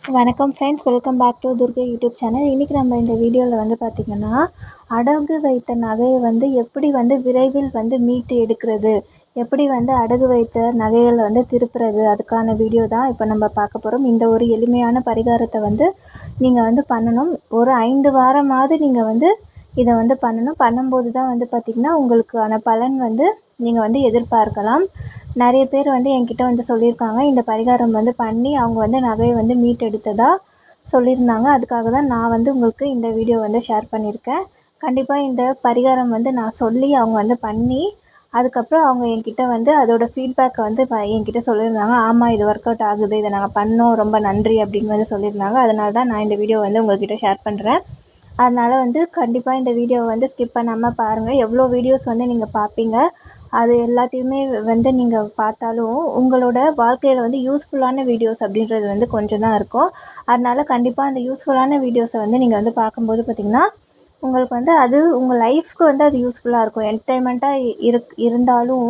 வணக்கம் friends, welcome back to Durga YouTube channel. இன்றைக்கி நம்ம இந்த வீடியோவில் வந்து பார்த்திங்கன்னா, அடகு வைத்த நகையை வந்து எப்படி வந்து விரைவில் வந்து மீட்டு எடுக்கிறது, எப்படி வந்து அடகு வைத்த நகைகளை வந்து திருப்புறது, அதுக்கான வீடியோ தான் இப்போ நம்ம பார்க்க போகிறோம். இந்த ஒரு எளிமையான பரிகாரத்தை வந்து நீங்கள் வந்து பண்ணணும். ஒரு 5 வாரமாவது நீங்கள் வந்து இதை வந்து பண்ணும்போது தான் வந்து பார்த்திங்கன்னா உங்களுக்கான பலன் வந்து நீங்கள் வந்து எதிர்பார்க்கலாம். நிறைய பேர் வந்து என்கிட்ட வந்து சொல்லியிருக்காங்க, இந்த பரிகாரம் வந்து பண்ணி அவங்க வந்து நகையை வந்து மீட்டெடுத்ததாக சொல்லியிருந்தாங்க. அதுக்காக தான் நான் வந்து உங்களுக்கு இந்த வீடியோ வந்து ஷேர் பண்ணியிருக்கேன். கண்டிப்பாக இந்த பரிகாரம் வந்து நான் சொல்லி அவங்க வந்து பண்ணி அதுக்கப்புறம் அவங்க என்கிட்ட வந்து அதோட ஃபீட்பேக்கை வந்து என்கிட்ட சொல்லியிருந்தாங்க. ஆமாம், இது ஒர்க் அவுட் ஆகுது, இதை நாங்கள் பண்ணோம், ரொம்ப நன்றி அப்படின்னு வந்து சொல்லியிருந்தாங்க. அதனால தான் நான் இந்த வீடியோ வந்து உங்கள்கிட்ட ஷேர் பண்ணுறேன். அதனால் வந்து கண்டிப்பாக இந்த வீடியோவை வந்து ஸ்கிப் பண்ணாமல் பாருங்கள். எவ்வளோ வீடியோஸ் வந்து நீங்கள் பார்ப்பீங்க, அது எல்லாத்தையுமே வந்து நீங்கள் பார்த்தாலும் உங்களோட வாழ்க்கையில் வந்து யூஸ்ஃபுல்லான வீடியோஸ் அப்படின்றது வந்து கொஞ்சம் தான் இருக்கும். அதனால் கண்டிப்பாக அந்த யூஸ்ஃபுல்லான வீடியோஸை வந்து நீங்கள் வந்து பார்க்கும்போது பார்த்திங்கன்னா உங்களுக்கு வந்து அது உங்கள் லைஃப்க்கு வந்து அது யூஸ்ஃபுல்லாக இருக்கும். என்டர்டெயின்மெண்ட்டாக இருந்தாலும்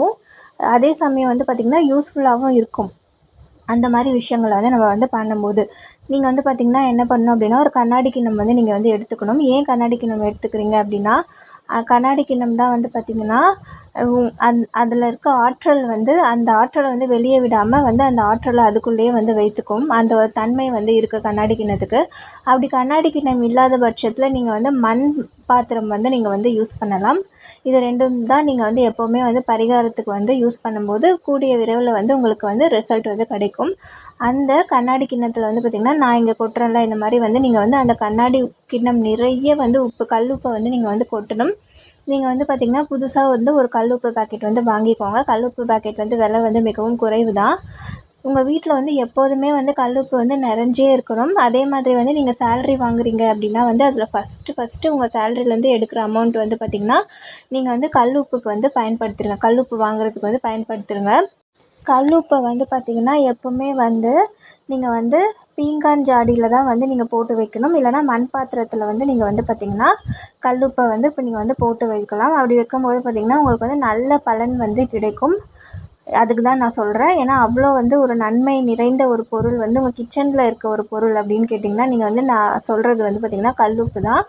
அதே சமயம் வந்து பார்த்திங்கன்னா யூஸ்ஃபுல்லாகவும் இருக்கும். அந்த மாதிரி விஷயங்களை வந்து நம்ம வந்து பண்ணும்போது நீங்கள் வந்து பார்த்திங்கன்னா என்ன பண்ணணும் அப்படின்னா, ஒரு கண்ணாடி கிண்ணம் வந்து நீங்கள் வந்து எடுத்துக்கணும். ஏன் கண்ணாடி கிண்ணம் எடுத்துக்கிறீங்க அப்படின்னா, கண்ணாடி கிண்ணம் தான் வந்து பார்த்திங்கன்னா அதில் இருக்க ஆற்றல் வந்து அந்த ஆற்றலை வந்து வெளியே விடாமல் வந்து அந்த ஆற்றலை அதுக்குள்ளேயே வந்து வைத்துக்கும். அந்த ஒரு தன்மை வந்து இருக்குது கண்ணாடி கிண்ணத்துக்கு. அப்படி கண்ணாடி கிண்ணம் இல்லாத பட்சத்தில் நீங்கள் வந்து மண் பாத்திரம் வந்து நீங்கள் வந்து யூஸ் பண்ணலாம். இது ரெண்டும் தான் நீங்கள் வந்து எப்போவுமே வந்து பரிகாரத்துக்கு வந்து யூஸ் பண்ணும்போது கூடிய விரைவில் வந்து உங்களுக்கு வந்து ரிசல்ட் வந்து கிடைக்கும். அந்த கண்ணாடி கிண்ணத்தில் வந்து பார்த்திங்கன்னா நான் இங்கே கொட்டுறேன்ல, இந்த மாதிரி வந்து நீங்கள் வந்து அந்த கண்ணாடி கிண்ணம் நிறைய வந்து கல்லுப்பை வந்து நீங்கள் வந்து கொட்டணும். நீங்கள் வந்து பார்த்திங்கன்னா புதுசாக வந்து ஒரு கல்லுப்பு பாக்கெட் வந்து வாங்கிக்கோங்க. கல்லுப்பு பாக்கெட் வந்து விலை வந்து மிகவும் குறைவு தான். உங்கள் வீட்டில் வந்து எப்போதுமே வந்து கல்லுப்பு வந்து நிறைஞ்சே இருக்கணும். அதே மாதிரி வந்து நீங்கள் சேலரி வாங்குறீங்க அப்படின்னா வந்து அதில் ஃபஸ்ட்டு உங்கள் சேலரிலேருந்து எடுக்கிற அமௌண்ட் வந்து பார்த்திங்கன்னா நீங்கள் வந்து கல்லுப்புக்கு வந்து பயன்படுத்திடுங்க. கல்லுப்பு வாங்குறதுக்கு வந்து பயன்படுத்திடுங்க. கல்லுப்பை வந்து பார்த்திங்கன்னா எப்போவுமே வந்து நீங்கள் வந்து பீங்கான் ஜாடியில் தான் வந்து நீங்கள் போட்டு வைக்கணும். இல்லைனா மண் பாத்திரத்தில் வந்து நீங்கள் வந்து பார்த்திங்கன்னா கல்லுப்பை வந்து இப்போ நீங்கள் வந்து போட்டு வைக்கலாம். அப்படி வைக்கும்போது பார்த்திங்கன்னா உங்களுக்கு வந்து நல்ல பலன் வந்து கிடைக்கும். அதுக்கு தான் நான் சொல்கிறேன். ஏன்னா அவ்வளோ வந்து ஒரு நன்மை நிறைந்த ஒரு பொருள் வந்து உங்கள் கிச்சனில் இருக்க ஒரு பொருள் அப்படின்னு கேட்டிங்கன்னா நீங்கள் வந்து நான் சொல்கிறது வந்து பார்த்திங்கன்னா கல்லுப்பு தான்.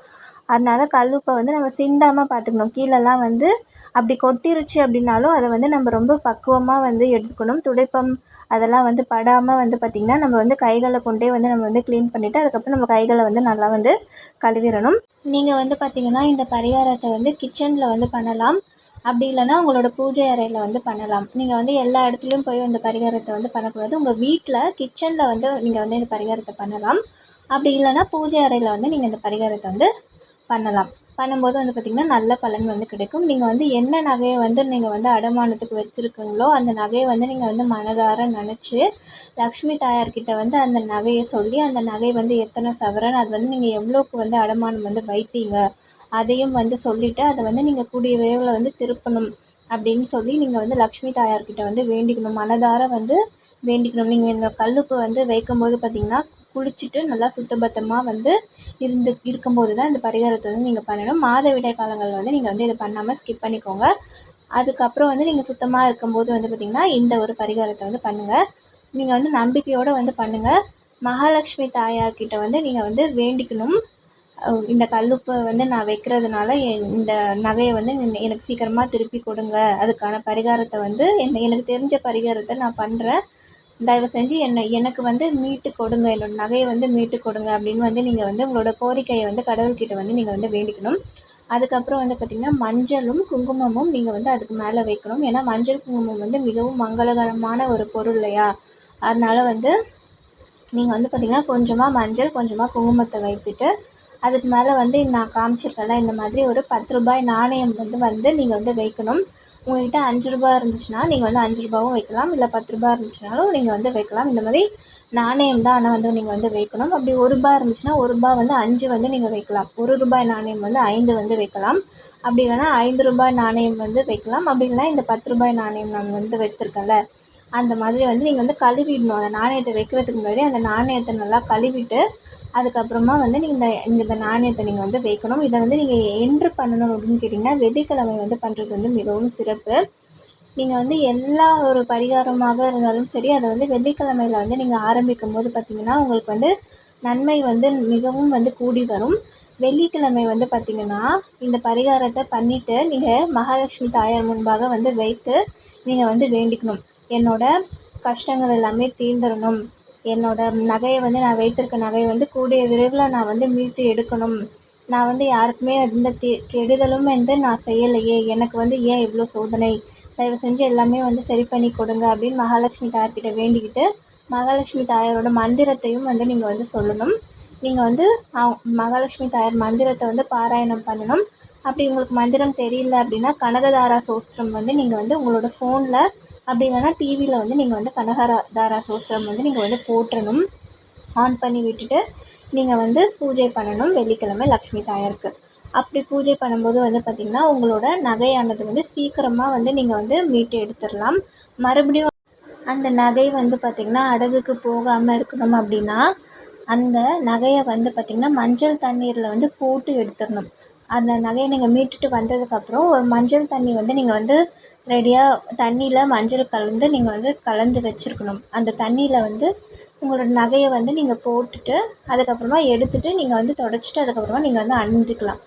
அதனால் கல்லுப்பை வந்து நம்ம சிந்தாமல் பார்த்துக்கணும். கீழெல்லாம் வந்து அப்படி கொட்டிருச்சு அப்படின்னாலும் அதை வந்து நம்ம ரொம்ப பக்குவமாக வந்து எடுத்துக்கணும். துடைப்பம் அதெல்லாம் வந்து படாமல் வந்து பார்த்திங்கன்னா நம்ம வந்து கைகளை கொண்டே வந்து நம்ம வந்து க்ளீன் பண்ணிவிட்டு அதுக்கப்புறம் நம்ம கைகளை வந்து நல்லா வந்து கழுவிடணும். நீங்கள் வந்து பார்த்திங்கன்னா இந்த பரிகாரத்தை வந்து கிச்சனில் வந்து பண்ணலாம். அப்படி இல்லைனா உங்களோட பூஜை அறையில் வந்து பண்ணலாம். நீங்கள் வந்து எல்லா இடத்துலையும் போய் இந்த பரிகாரத்தை வந்து பண்ணக்கூடாது. உங்கள் வீட்டில் கிச்சனில் வந்து நீங்கள் வந்து இந்த பரிகாரத்தை பண்ணலாம். அப்படி இல்லைனா பூஜை அறையில் வந்து நீங்கள் இந்த பரிகாரத்தை வந்து பண்ணலாம். பண்ணும்போது வந்து பார்த்திங்கன்னா நல்ல பலன் வந்து கிடைக்கும். நீங்கள் வந்து என்ன நகையை வந்து நீங்கள் வந்து அடமானத்துக்கு வச்சுருக்கீங்களோ அந்த நகையை வந்து நீங்கள் வந்து மனதார நினச்சி லக்ஷ்மி தாயார்கிட்ட வந்து அந்த நகையை சொல்லி அந்த நகை வந்து எத்தனை சவரன், அது வந்து நீங்கள் எவ்வளோக்கு வந்து அடமானம் வந்து வைத்தீங்க அதையும் வந்து சொல்லிவிட்டு அதை வந்து நீங்கள் கூடிய விரைவில் வந்து திருப்பணும் அப்படின்னு சொல்லி நீங்கள் வந்து லக்ஷ்மி தாயார்கிட்ட வந்து வேண்டிக்கணும். மனதார வந்து வேண்டிக்கணும். நீங்கள் இந்த கல்லுப்பு வந்து வைக்கும்போது பார்த்திங்கன்னா குளிச்சுட்டு நல்லா சுத்தபத்தமாக வந்து இருக்கும்போது தான் இந்த பரிகாரத்தை வந்து நீங்கள் பண்ணணும். மாதவிடாய் காலங்களில் வந்து நீங்கள் வந்து இதை பண்ணாமல் ஸ்கிப் பண்ணிக்கோங்க. அதுக்கப்புறம் வந்து நீங்கள் சுத்தமாக இருக்கும்போது வந்து பார்த்திங்கன்னா இந்த ஒரு பரிகாரத்தை வந்து பண்ணுங்கள். நீங்கள் வந்து நம்பிக்கையோடு வந்து பண்ணுங்கள். மகாலட்சுமி தாயார்கிட்ட வந்து நீங்கள் வந்து வேண்டிக்கணும். இந்த கல்லுப்பை வந்து நான் வைக்கிறதுனால இந்த நகையை வந்து எனக்கு சீக்கிரமாக திருப்பி கொடுங்க. அதுக்கான பரிகாரத்தை வந்து எனக்கு தெரிஞ்ச பரிகாரத்தை நான் பண்ணுறேன். தயவு செஞ்சு எனக்கு வந்து மீட்டு கொடுங்க, என்னோடய நகையை வந்து மீட்டு கொடுங்க அப்படின்னு வந்து நீங்கள் வந்து உங்களோட கோரிக்கையை வந்து கடவுள்கிட்ட வந்து நீங்கள் வந்து வேண்டிக்கணும். அதுக்கப்புறம் வந்து பார்த்திங்கன்னா மஞ்சளும் குங்குமமும் நீங்கள் வந்து அதுக்கு மேலே வைக்கணும். ஏன்னா மஞ்சள் குங்குமம் வந்து மிகவும் மங்களகரமான ஒரு பொருள் இல்லையா. அதனால் வந்து நீங்கள் வந்து பார்த்திங்கன்னா கொஞ்சமாக மஞ்சள் கொஞ்சமாக குங்குமத்தை வைத்துட்டு அதுக்கு மேலே வந்து நான் காமிச்சிருக்கேன்ல இந்த மாதிரி ஒரு 10 ரூபாய் நாணயம் வந்து நீங்கள் வந்து வைக்கணும். உங்கள்கிட்ட 5 ரூபாய் இருந்துச்சுன்னா நீங்கள் வந்து 5 ரூபாவும் வைக்கலாம். இல்லை 10 ரூபாய் இருந்துச்சுனாலும் நீங்கள் வந்து வைக்கலாம். இந்த மாதிரி நாணயம் தான் ஆனால் வந்து நீங்கள் வந்து வைக்கணும். அப்படி 1 ரூபாய் இருந்துச்சுன்னா 1 ரூபாய் வந்து 5 வந்து நீங்கள் வைக்கலாம். 1 ரூபாய் நாணயம் வந்து 5 வந்து வைக்கலாம். அப்படி இல்லைனா 5 ரூபாய் நாணயம் வந்து வைக்கலாம். அப்படி இல்லைனா இந்த 10 ரூபாய் நாணயம் நான் வந்து வைத்திருக்கேன்ல அந்த மாதிரி வந்து நீங்கள் வந்து கழுவிடணும். அந்த நாணயத்தை வைக்கிறதுக்கு முன்னாடி அந்த நாணயத்தை நல்லா கழுவிட்டு அதுக்கப்புறமா வந்து நீங்கள் இந்த நாணயத்தை நீங்கள் வந்து வைக்கணும். இதை வந்து நீங்கள் என்று பண்ணணும் அப்படின்னு கேட்டிங்கன்னா வெள்ளிக்கிழமை வந்து பண்ணுறது வந்து மிகவும் சிறப்பு. நீங்கள் வந்து எல்லா ஒரு பரிகாரமாக இருந்தாலும் சரி அதை வந்து வெள்ளிக்கிழமையில் வந்து நீங்கள் ஆரம்பிக்கும் போது பார்த்திங்கன்னா உங்களுக்கு வந்து நன்மை வந்து மிகவும் வந்து கூடி வரும். வெள்ளிக்கிழமை வந்து பார்த்திங்கன்னா இந்த பரிகாரத்தை பண்ணிவிட்டு நீங்கள் மகாலட்சுமி தாயார் முன்பாக வந்து வைத்து நீங்கள் வந்து வேண்டிக்கணும். என்னோடய கஷ்டங்கள் எல்லாமே தீர்ந்துடணும், என்னோடய நகையை வந்து நான் வைத்திருக்க நகையை வந்து கூடிய விரைவில் நான் வந்து மீட்டு எடுக்கணும், நான் வந்து யாருக்குமே எந்த கெடுதலும் வந்து நான் செய்யலையே, எனக்கு வந்து ஏன் இவ்வளோ சோதனை, தயவு செஞ்சு எல்லாமே வந்து சரி பண்ணி கொடுங்க அப்படின்னு மகாலட்சுமி தாயார்கிட்ட வேண்டிக்கிட்டு மகாலட்சுமி தாயாரோட மந்திரத்தையும் வந்து நீங்கள் வந்து சொல்லணும். நீங்கள் வந்து மகாலட்சுமி தாயார் மந்திரத்தை வந்து பாராயணம் பண்ணணும். அப்படி உங்களுக்கு மந்திரம் தெரியல அப்படின்னா கனகதாரா சோஸ்திரம் வந்து நீங்கள் வந்து உங்களோட ஃபோனில் அப்படி இல்லைனா டிவியில் வந்து நீங்கள் வந்து கனகதாரா சோஸ்திரம் வந்து நீங்கள் வந்து போட்டுறணும். ஆன் பண்ணி விட்டுட்டு நீங்கள் வந்து பூஜை பண்ணணும் வெள்ளிக்கிழமை லக்ஷ்மி தாயாருக்கு. அப்படி பூஜை பண்ணும்போது வந்து பார்த்திங்கன்னா உங்களோட நகையானது வந்து சீக்கிரமாக வந்து நீங்கள் வந்து மீட்டு எடுத்துடலாம். மறுபடியும் அந்த நகை வந்து பார்த்திங்கன்னா அடகுக்கு போகாமல் இருக்கணும் அப்படின்னா அந்த நகையை வந்து பார்த்திங்கன்னா மஞ்சள் தண்ணீரில் வந்து போட்டு எடுத்துடணும். அந்த நகையை நீங்கள் மீட்டுட்டு வந்ததுக்கப்புறம் ஒரு மஞ்சள் தண்ணி வந்து நீங்கள் வந்து ரெடியாக தண்ணியில் மஞ்சள் கலந்து நீங்கள் வந்து கலந்து வச்சுருக்கணும். அந்த தண்ணியில் வந்து உங்களோட நகையை வந்து நீங்கள் போட்டுட்டு அதுக்கப்புறமா எடுத்துகிட்டு நீங்கள் வந்து தொடச்சிட்டு அதுக்கப்புறமா நீங்கள் வந்து அணிஞ்சிக்கலாம்.